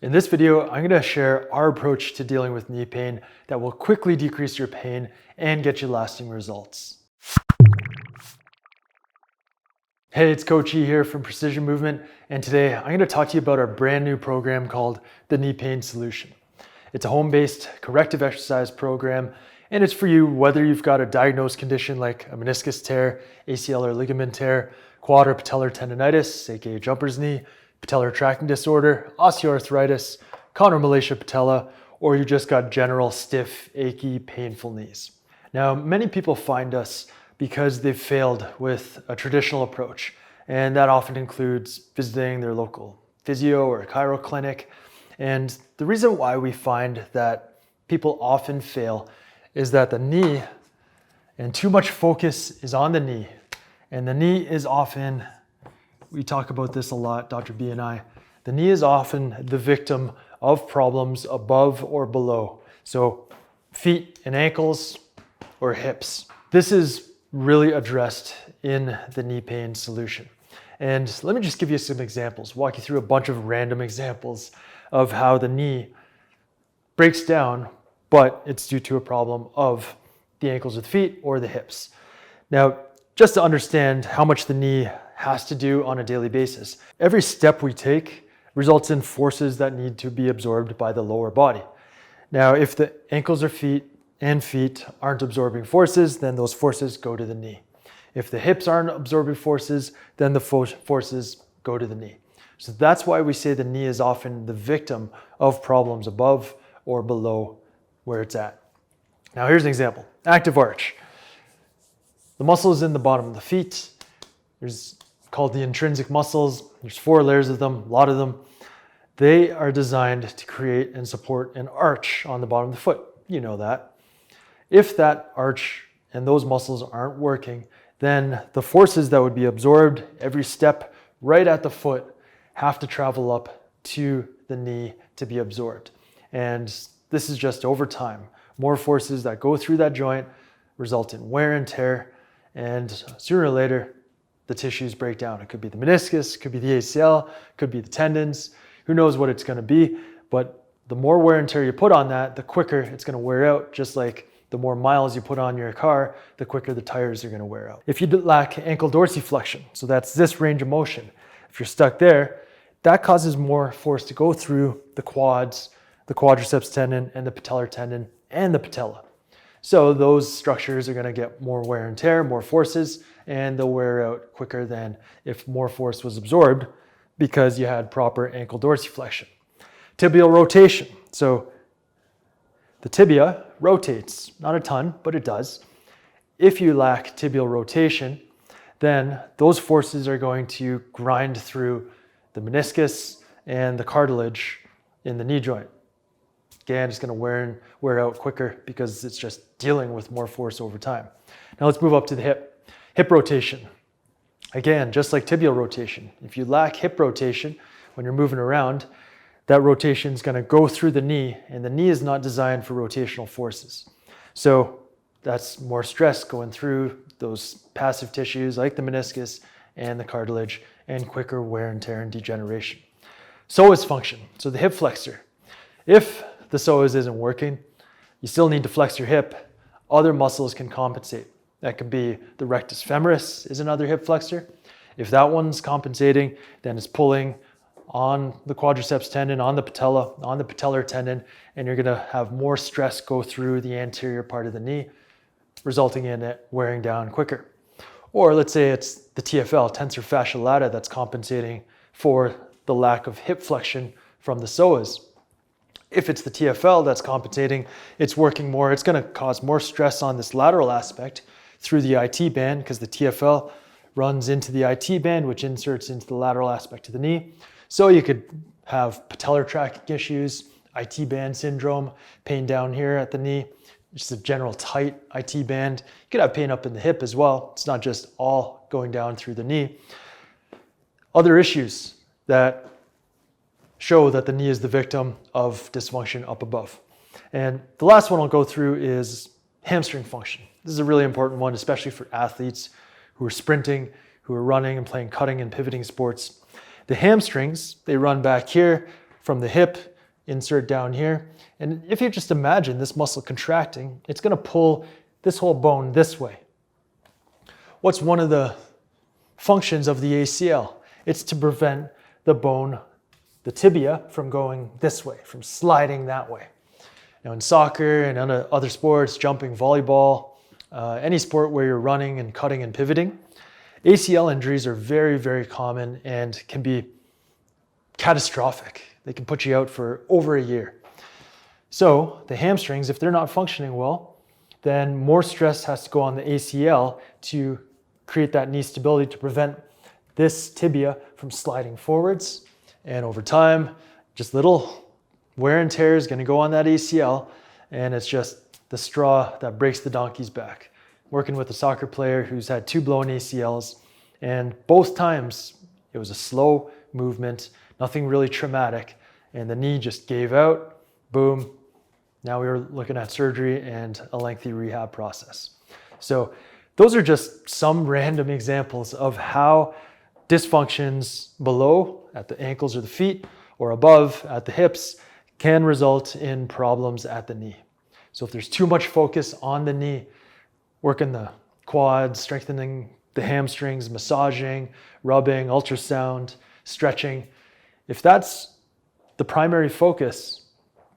In this video, I'm going to share our approach to dealing with knee pain that will quickly decrease your pain and get you lasting results. Hey, it's Coach E here from Precision Movement, and today I'm going to talk to you about our brand new program called the Knee Pain Solution. It's a home-based corrective exercise program, and it's for you whether you've got a diagnosed condition like a meniscus tear, ACL or ligament tear, quad or patellar tendonitis, aka jumper's knee, patellar tracking disorder, osteoarthritis, chondromalacia patella, or you just got general stiff, achy, painful knees. Now, many people find us because they've failed with a traditional approach, and that often includes visiting their local physio or chiro clinic. And the reason why we find that people often fail is that the knee and too much focus is on the knee, and the knee is often, we talk about this a lot, Dr. B and I, the knee is often the victim of problems above or below. So feet and ankles or hips. This is really addressed in the knee pain solution. And let me just give you some examples, walk you through a bunch of random examples of how the knee breaks down, but it's due to a problem of the ankles or the feet or the hips. Now, just to understand how much the knee has to do on a daily basis, every step we take results in forces that need to be absorbed by the lower body. Now, if the ankles or feet aren't absorbing forces, then those forces go to the knee. If the hips aren't absorbing forces, then the forces go to the knee. So that's why we say the knee is often the victim of problems above or below where it's at. Now here's an example, active arch. The muscle is in the bottom of the feet. There's called the intrinsic muscles. There's 4 layers of them, a lot of them. They are designed to create and support an arch on the bottom of the foot. You know that. If that arch and those muscles aren't working, then the forces that would be absorbed every step right at the foot have to travel up to the knee to be absorbed. And this is just over time. More forces that go through that joint result in wear and tear, and sooner or later, the tissues break down. It could be the meniscus, it could be the ACL, it could be the tendons. Who knows what it's going to be, but the more wear and tear you put on that, the quicker it's going to wear out, just like the more miles you put on your car, the quicker the tires are going to wear out. If you lack ankle dorsiflexion, so that's this range of motion, if you're stuck there, that causes more force to go through the quads, the quadriceps tendon, and the patellar tendon, and the patella. So those structures are going to get more wear and tear, more forces, and they'll wear out quicker than if more force was absorbed because you had proper ankle dorsiflexion. Tibial rotation. So the tibia rotates, not a ton, but it does. If you lack tibial rotation, then those forces are going to grind through the meniscus and the cartilage in the knee joint. Again, it's going to wear out quicker because it's just dealing with more force over time. Now let's move up to the hip. Hip rotation. Again, just like tibial rotation. If you lack hip rotation when you're moving around, that rotation is going to go through the knee, and the knee is not designed for rotational forces. So that's more stress going through those passive tissues like the meniscus and the cartilage, and quicker wear and tear and degeneration. Psoas function, so the hip flexor. If the psoas isn't working, you still need to flex your hip. Other muscles can compensate. That could be the rectus femoris is another hip flexor. If that one's compensating, then it's pulling on the quadriceps tendon, on the patella, on the patellar tendon, and you're gonna have more stress go through the anterior part of the knee, resulting in it wearing down quicker. Or let's say it's the TFL, tensor fasciae lata, that's compensating for the lack of hip flexion from the psoas. If it's the TFL that's compensating, it's working more, it's gonna cause more stress on this lateral aspect through the IT band, because the TFL runs into the IT band, which inserts into the lateral aspect of the knee. So you could have patellar tracking issues, IT band syndrome, pain down here at the knee, just a general tight IT band. You could have pain up in the hip as well. It's not just all going down through the knee. Other issues that show that the knee is the victim of dysfunction up above. And the last one I'll go through is hamstring function. This is a really important one, especially for athletes who are sprinting, who are running and playing cutting and pivoting sports. The hamstrings, they run back here from the hip, insert down here. And if you just imagine this muscle contracting, it's going to pull this whole bone this way. What's one of the functions of the ACL? It's to prevent the bone, the tibia, from going this way, from sliding that way. Now in soccer and other sports, jumping, volleyball, any sport where you're running and cutting and pivoting, ACL injuries are very, very common and can be catastrophic. They can put you out for over a year. So the hamstrings, if they're not functioning well, then more stress has to go on the ACL to create that knee stability to prevent this tibia from sliding forwards. And over time, just little wear and tear is going to go on that ACL, and it's just the straw that breaks the donkey's back. Working with a soccer player who's had 2 blown ACLs, and both times it was a slow movement, nothing really traumatic, and the knee just gave out, boom. Now we were looking at surgery and a lengthy rehab process. So those are just some random examples of how dysfunctions below at the ankles or the feet or above at the hips can result in problems at the knee. So if there's too much focus on the knee, working the quads, strengthening the hamstrings, massaging, rubbing, ultrasound, stretching, if that's the primary focus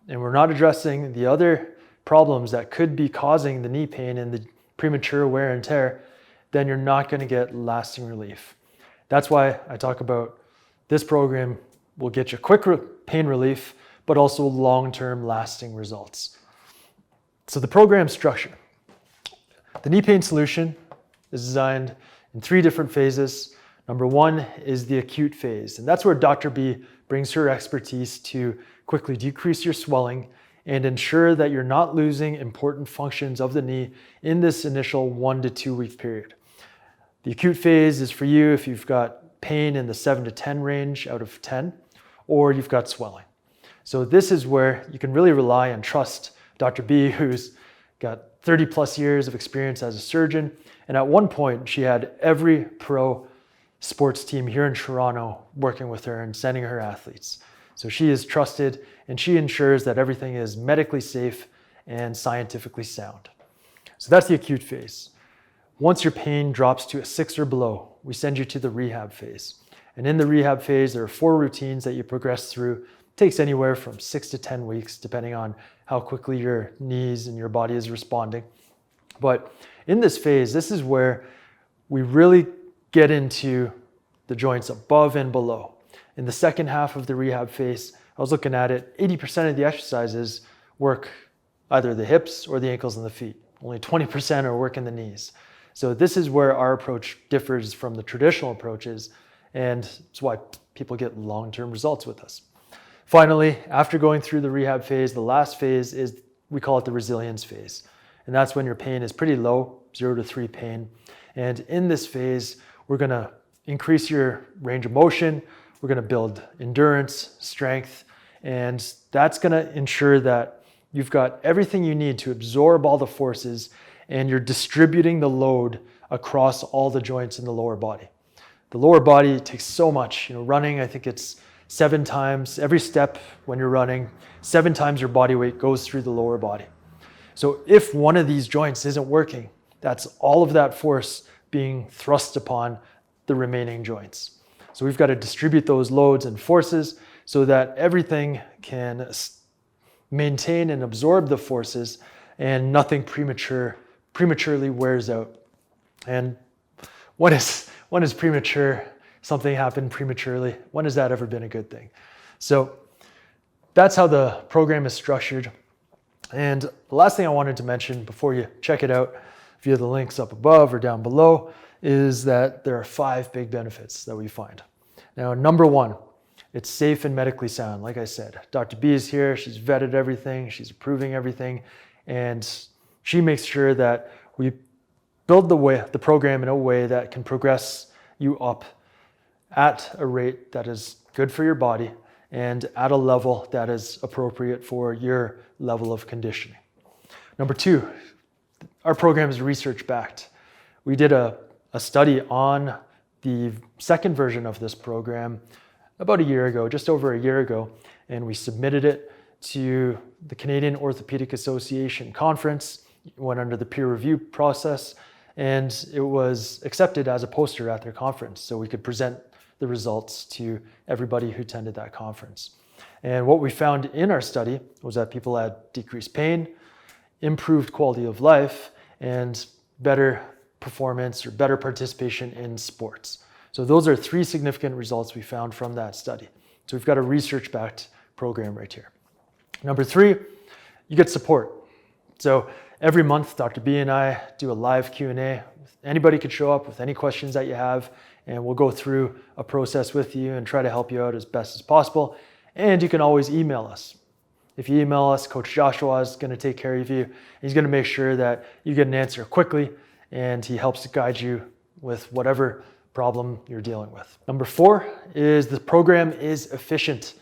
and we're not addressing the other problems that could be causing the knee pain and the premature wear and tear, then you're not going to get lasting relief. That's why I talk about this program will get you quick pain relief, but also long-term lasting results. So the program structure. The knee pain solution is designed in 3 different phases. Number 1 is the acute phase, and that's where Dr. B brings her expertise to quickly decrease your swelling and ensure that you're not losing important functions of the knee in this initial 1 to 2 week period. The acute phase is for you if you've got pain in the 7 to 10 range out of 10, or you've got swelling. So this is where you can really rely and trust Dr. B, who's got 30 plus years of experience as a surgeon. And at one point, she had every pro sports team here in Toronto working with her and sending her athletes. So she is trusted and she ensures that everything is medically safe and scientifically sound. So that's the acute phase. Once your pain drops to a 6 or below, we send you to the rehab phase. And in the rehab phase, there are 4 routines that you progress through. It takes anywhere from 6 to 10 weeks, depending on how quickly your knees and your body is responding. But in this phase, this is where we really get into the joints above and below. In the second half of the rehab phase, I was looking at it, 80% of the exercises work either the hips or the ankles and the feet. Only 20% are working the knees. So this is where our approach differs from the traditional approaches, and it's why people get long-term results with us. Finally, after going through the rehab phase, the last phase is, we call it the resilience phase. And that's when your pain is pretty low, 0 to 3 pain. And in this phase, we're gonna increase your range of motion, we're gonna build endurance, strength, and that's gonna ensure that you've got everything you need to absorb all the forces and you're distributing the load across all the joints in the lower body. The lower body takes so much. Running, I think it's 7 times, every step when you're running, 7 times your body weight goes through the lower body. So if one of these joints isn't working, that's all of that force being thrust upon the remaining joints. So we've got to distribute those loads and forces so that everything can maintain and absorb the forces and nothing prematurely wears out. And when is premature? Something happened prematurely. When has that ever been a good thing? So that's how the program is structured. And the last thing I wanted to mention before you check it out via the links up above or down below is that there are 5 big benefits that we find. Now, number 1, it's safe and medically sound. Like I said, Dr. B is here. She's vetted everything. She's approving everything. And she makes sure that we build the program in a way that can progress you up at a rate that is good for your body and at a level that is appropriate for your level of conditioning. Number 2, our program is research backed. We did a study on the second version of this program about a year ago, just over a year ago, and we submitted it to the Canadian Orthopedic Association conference. It went under the peer review process, and it was accepted as a poster at their conference, so we could present the results to everybody who attended that conference. And what we found in our study was that people had decreased pain, improved quality of life, and better performance or better participation in sports. So those are 3 significant results we found from that study. So we've got a research-backed program right here. Number 3, you get support. So every month, Dr. B and I do a live Q&A. Anybody could show up with any questions that you have, and we'll go through a process with you and try to help you out as best as possible. And you can always email us. If you email us, Coach Joshua is going to take care of you. He's going to make sure that you get an answer quickly, and he helps to guide you with whatever problem you're dealing with. Number 4 is the program is efficient.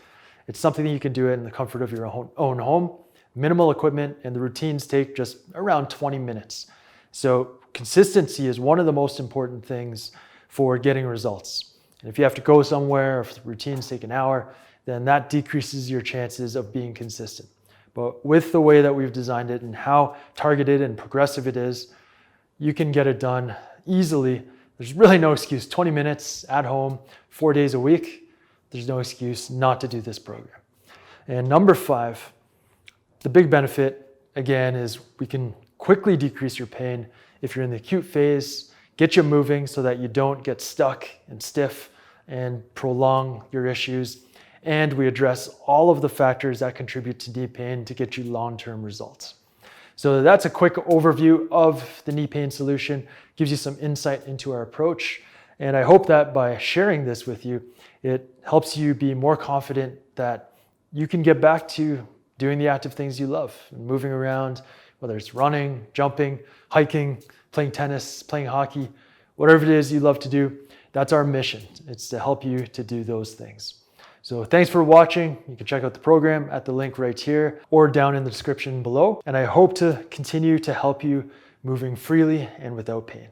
It's something that you can do it in the comfort of your own home, minimal equipment, and the routines take just around 20 minutes. So consistency is one of the most important things for getting results. And if you have to go somewhere, or if the routines take an hour, then that decreases your chances of being consistent. But with the way that we've designed it and how targeted and progressive it is, you can get it done easily. There's really no excuse. 20 minutes at home, 4 days a week, there's no excuse not to do this program. And number 5, the big benefit, again, is we can quickly decrease your pain if you're in the acute phase, get you moving so that you don't get stuck and stiff and prolong your issues. And we address all of the factors that contribute to knee pain to get you long-term results. So that's a quick overview of the knee pain solution, gives you some insight into our approach. And I hope that by sharing this with you, it helps you be more confident that you can get back to doing the active things you love, moving around, whether it's running, jumping, hiking, playing tennis, playing hockey, whatever it is you love to do. That's our mission. It's to help you to do those things. So thanks for watching. You can check out the program at the link right here or down in the description below. And I hope to continue to help you moving freely and without pain.